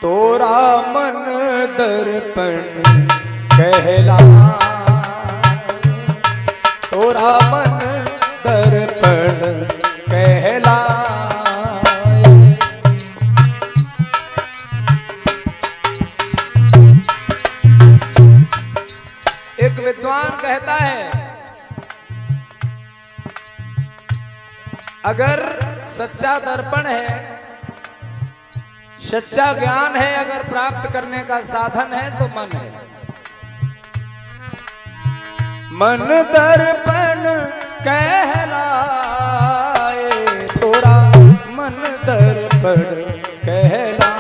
तोरा मन दर्पण कहला, तोरा मन दर्पण कहला। एक विद्वान कहता है, अगर सच्चा दर्पण है, सच्चा ज्ञान है, अगर प्राप्त करने का साधन है तो मन है। मन दर्पण कहलाए, तोरा मन दर्पण कहलाए।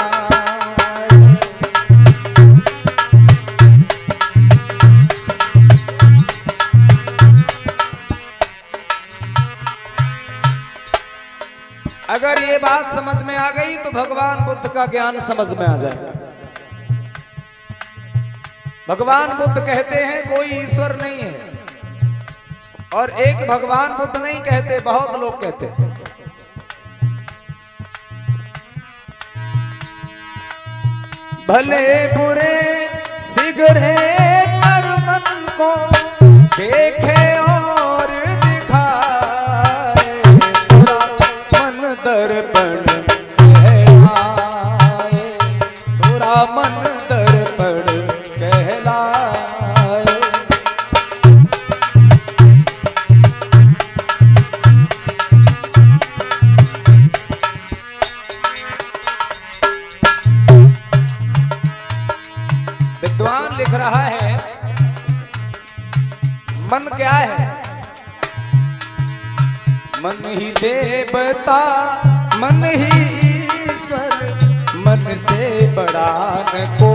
अगर ये बात समझ में आ गई तो भगवान बुद्ध का ज्ञान समझ में आ जाएगा। भगवान बुद्ध कहते हैं कोई ईश्वर नहीं है, और एक भगवान बुद्ध नहीं कहते, बहुत लोग कहते हैं। भले बुरे सिगरे पर मन को देखे और दिखाए, तोरा मन दर्पण कहलाए, तोरा मन दर्पण कहलाए। विद्वान लिख रहा है, मन क्या है? मन ही देवता, मन ही ईश्वर, मन से बड़ा न को।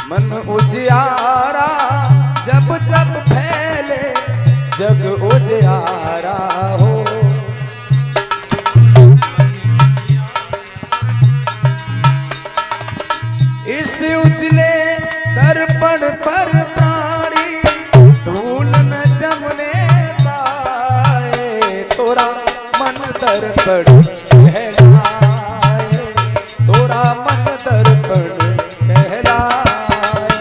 मन उजियारा जब जब फैले, जग उजियारा हो। इस उजले दर्पण पर प्राणी धूल न जमने पाए, तोरा मन दर्पण कहलाए, तोरा मन दर्पण कहलाए,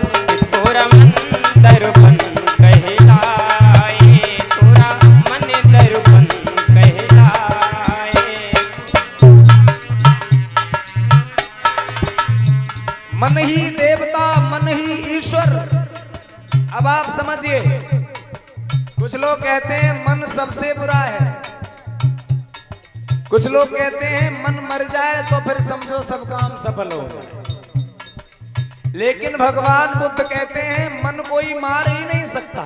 तोरा मन दर्पण कहलाए, तोरा मन दर्पण कहलाए। मन ही देवता, मन ही ईश्वर। अब आप समझिए, कुछ लोग कहते हैं मन सबसे बुरा है, कुछ लोग कहते हैं मन मर जाए तो फिर समझो सब काम सफल हो जाए। लेकिन भगवान बुद्ध कहते हैं मन कोई मार ही नहीं सकता,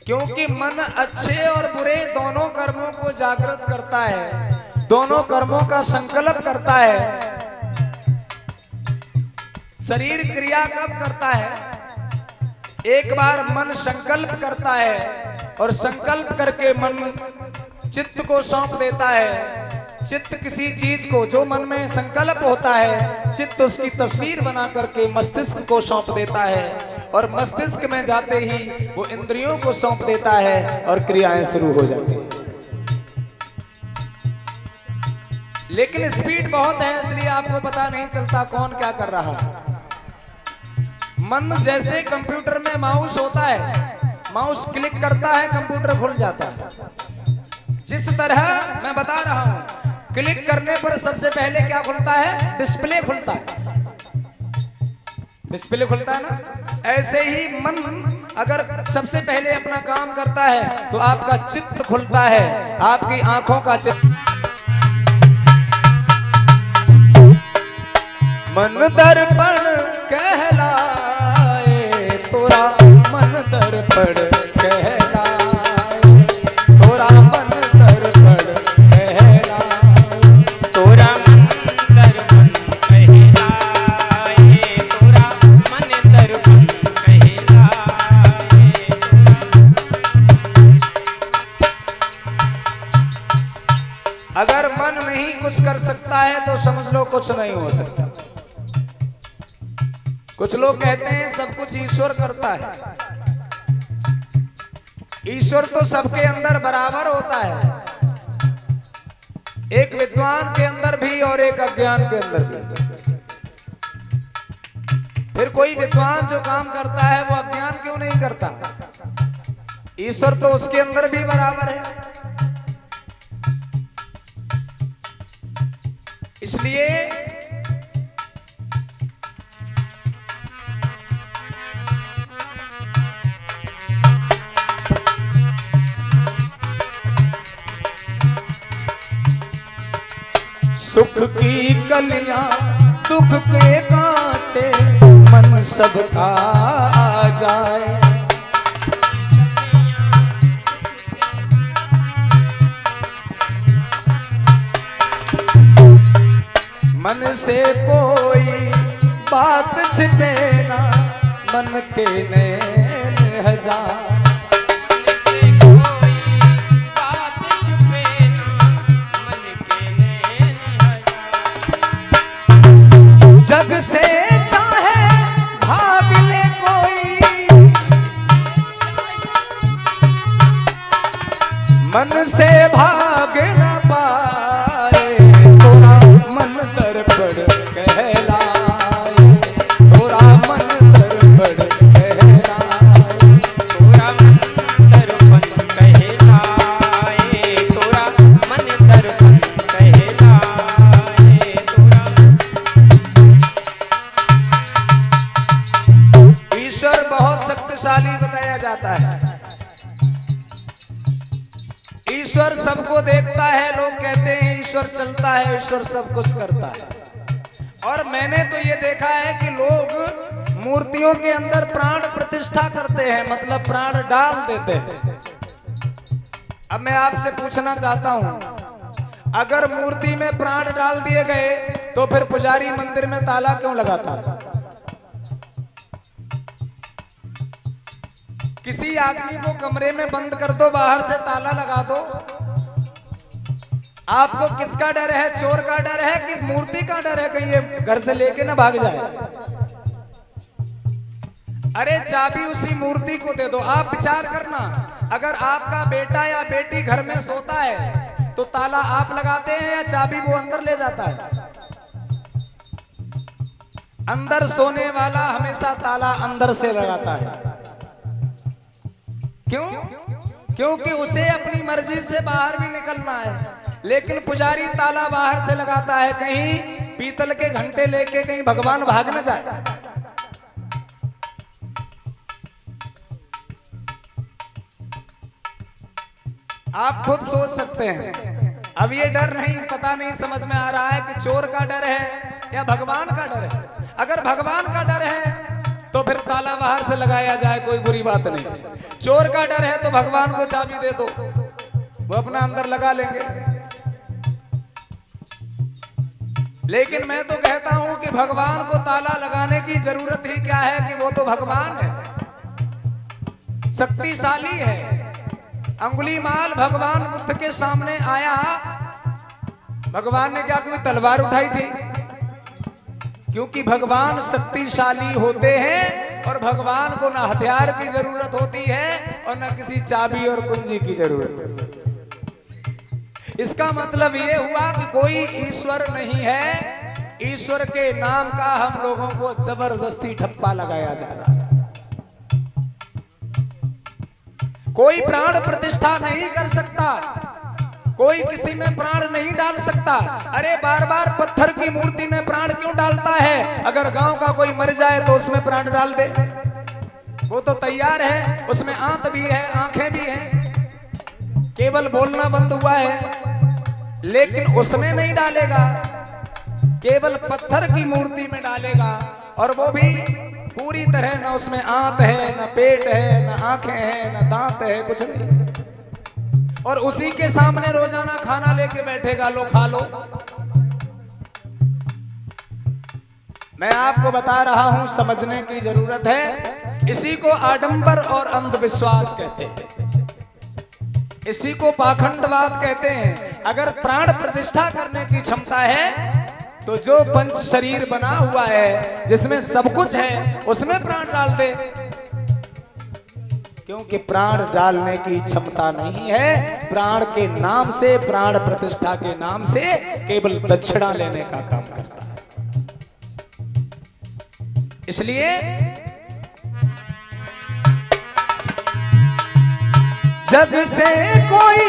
क्योंकि मन अच्छे और बुरे दोनों कर्मों को जागृत करता है, दोनों कर्मों का संकल्प करता है। शरीर क्रिया कब करता है? एक बार मन संकल्प करता है, और संकल्प करके मन चित्त को सौंप देता है। चित्त किसी चीज को, जो मन में संकल्प होता है, चित्त उसकी तस्वीर बना करके मस्तिष्क को सौंप देता है, और मस्तिष्क में जाते ही वो इंद्रियों को सौंप देता है और क्रियाएं शुरू हो जाती हैं। लेकिन स्पीड बहुत है, इसलिए आपको पता नहीं चलता कौन क्या कर रहा है। मन जैसे कंप्यूटर में माउस होता है, माउस क्लिक करता है, कंप्यूटर खुल जाता है। जिस तरह मैं बता रहा हूं, क्लिक करने पर सबसे पहले क्या खुलता है? डिस्प्ले खुलता है, डिस्प्ले खुलता है ना। ऐसे ही मन अगर सबसे पहले अपना काम करता है तो आपका चित्त खुलता है, आपकी आंखों का चित्त। मन दर्पण कहलाए, तोरा मन दर्पण कहलाए, तोरा मन दर्पण कहलाए, तोरा मन दर्पण कहलाए, तोरा मन दर्पण कहलाए। अगर मन नहीं कुछ कर सकता है तो समझ लो कुछ नहीं हो सकता। कुछ लोग कहते हैं सब कुछ ईश्वर करता है, ईश्वर तो सबके अंदर बराबर होता है, एक विद्वान के अंदर भी और एक अज्ञान के अंदर भी। फिर कोई विद्वान जो काम करता है वो अज्ञान क्यों नहीं करता? ईश्वर तो उसके अंदर भी बराबर है। इसलिए सुख की कलियां दुख के कांटे मन सबका आ जाए, मन से कोई बात छिपे ना, मन के नैन हजार। जग से चाहे भाग ले कोई, मन से भाग न पाए, थोड़ा मन दर्पण कहलाए, थोड़ा मन दर्पण कहलाए, थोड़ा मन दर्पण कहलाए, थोड़ा मन दर्पण कहलाए, थोड़ा। ईश्वर बहुत शक्तिशाली बताया जाता है। ईश्वर सबको देखता है, लोग कहते हैं ईश्वर चलता है, ईश्वर सब कुछ करता है। और मैंने तो ये देखा है कि लोग मूर्तियों के अंदर प्राण प्रतिष्ठा करते हैं, मतलब प्राण डाल देते हैं। अब मैं आपसे पूछना चाहता हूं, अगर मूर्ति में प्राण डाल दिए गए तो फिर पुजारी मंदिर में ताला क्यों लगाता है? किसी आदमी को कमरे में बंद कर दो, बाहर से ताला लगा दो, आपको किसका डर है? चोर का डर है, किस मूर्ति का डर है कहीं ये घर से लेके ना भाग जाए? अरे चाबी उसी मूर्ति को दे दो। आप विचार करना, अगर आपका बेटा या बेटी घर में सोता है तो ताला आप लगाते हैं या चाबी वो अंदर ले जाता है? अंदर सोने वाला हमेशा ताला अंदर से लगाता है। क्यों? क्योंकि उसे अपनी मर्जी से बाहर भी निकलना है। लेकिन पुजारी ताला बाहर से लगाता है, कहीं पीतल के घंटे लेके कहीं भगवान भाग न जाए। आप खुद सोच सकते हैं। अब ये डर नहीं, पता नहीं समझ में आ रहा है कि चोर का डर है या भगवान का डर है। अगर भगवान का डर है तो फिर ताला बाहर से लगाया जाए, कोई बुरी बात नहीं। चोर का डर है तो भगवान को चाबी दे दो, वो अपना अंदर लगा लेंगे। लेकिन मैं तो कहता हूं कि भगवान को ताला लगाने की जरूरत ही क्या है, कि वो तो भगवान है, शक्तिशाली है। अंगुलीमाल भगवान बुद्ध के सामने आया, भगवान ने क्या कोई तलवार उठाई थी? क्योंकि भगवान शक्तिशाली होते हैं और भगवान को ना हथियार की जरूरत होती है और ना किसी चाबी और कुंजी की जरूरत है। इसका मतलब ये हुआ कि कोई ईश्वर नहीं है, ईश्वर के नाम का हम लोगों को जबरदस्ती ठप्पा लगाया जा रहा है। कोई प्राण प्रतिष्ठा नहीं कर सकता, कोई किसी में प्राण नहीं डाल सकता। अरे बार बार पत्थर की मूर्ति में प्राण क्यों डालता है? अगर गांव का कोई मर जाए तो उसमें प्राण डाल दे, वो तो तैयार है, उसमें आंत भी है, आंखें भी हैं, केवल बोलना बंद हुआ है, लेकिन उसमें नहीं डालेगा, केवल पत्थर की मूर्ति में डालेगा। और वो भी पूरी तरह, ना उसमें आंत है, ना पेट है, ना आंखें हैं, ना दांत है, कुछ नहीं। और उसी के सामने रोजाना खाना लेके बैठेगा, लो खा लो। मैं आपको बता रहा हूं, समझने की जरूरत है। इसी को आडंबर और अंधविश्वास कहते हैं, इसी को पाखंडवाद कहते हैं। अगर प्राण प्रतिष्ठा करने की क्षमता है तो जो पंच शरीर बना हुआ है, जिसमें सब कुछ है, उसमें प्राण डाल दे। क्योंकि प्राण डालने की क्षमता नहीं है। प्राण के नाम से, प्राण प्रतिष्ठा के नाम से केवल दक्षिणा लेने का काम करता है। इसलिए जग से कोई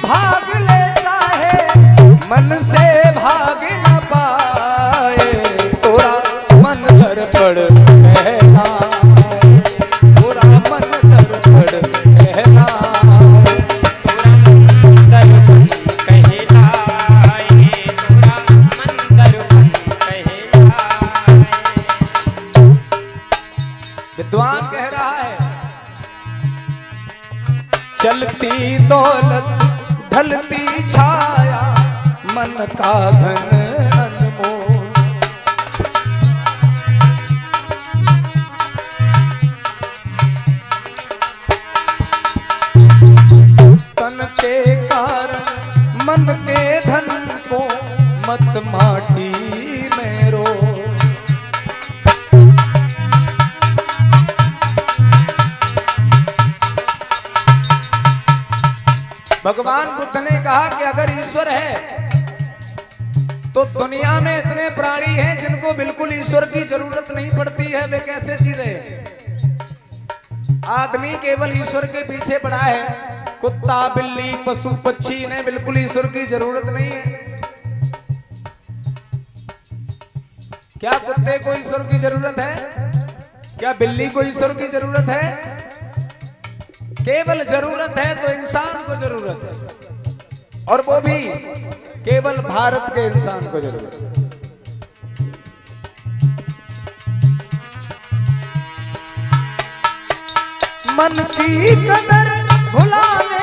भाग ले चाहे, मन से भाग न पाए। तोरा मन दर्पण कहना, तोरा मन दर्पण कहना, तोरा मन दर्पण कहलाए, तोरा मन दर्पण कहलाए। विद्वान कह रहा है, चलती दौलत ढलती छाया, मन का धन अनमोल। तन के कारण मन के धन को मत माटी में रो। भगवान बुद्ध ने कहा कि अगर ईश्वर है तो दुनिया में इतने प्राणी हैं जिनको बिल्कुल ईश्वर की जरूरत नहीं पड़ती है, वे कैसे जी रहे हैं? आदमी केवल ईश्वर के पीछे पड़ा है। कुत्ता, बिल्ली, पशु, पक्षी, इन्हें बिल्कुल ईश्वर की जरूरत नहीं है। क्या कुत्ते को ईश्वर की जरूरत है? क्या बिल्ली को ईश्वर की जरूरत है? केवल जरूरत है तो इंसान को जरूरत है, और वो भी केवल भारत के इंसान को जरूरत है। मन की कदर भुलाने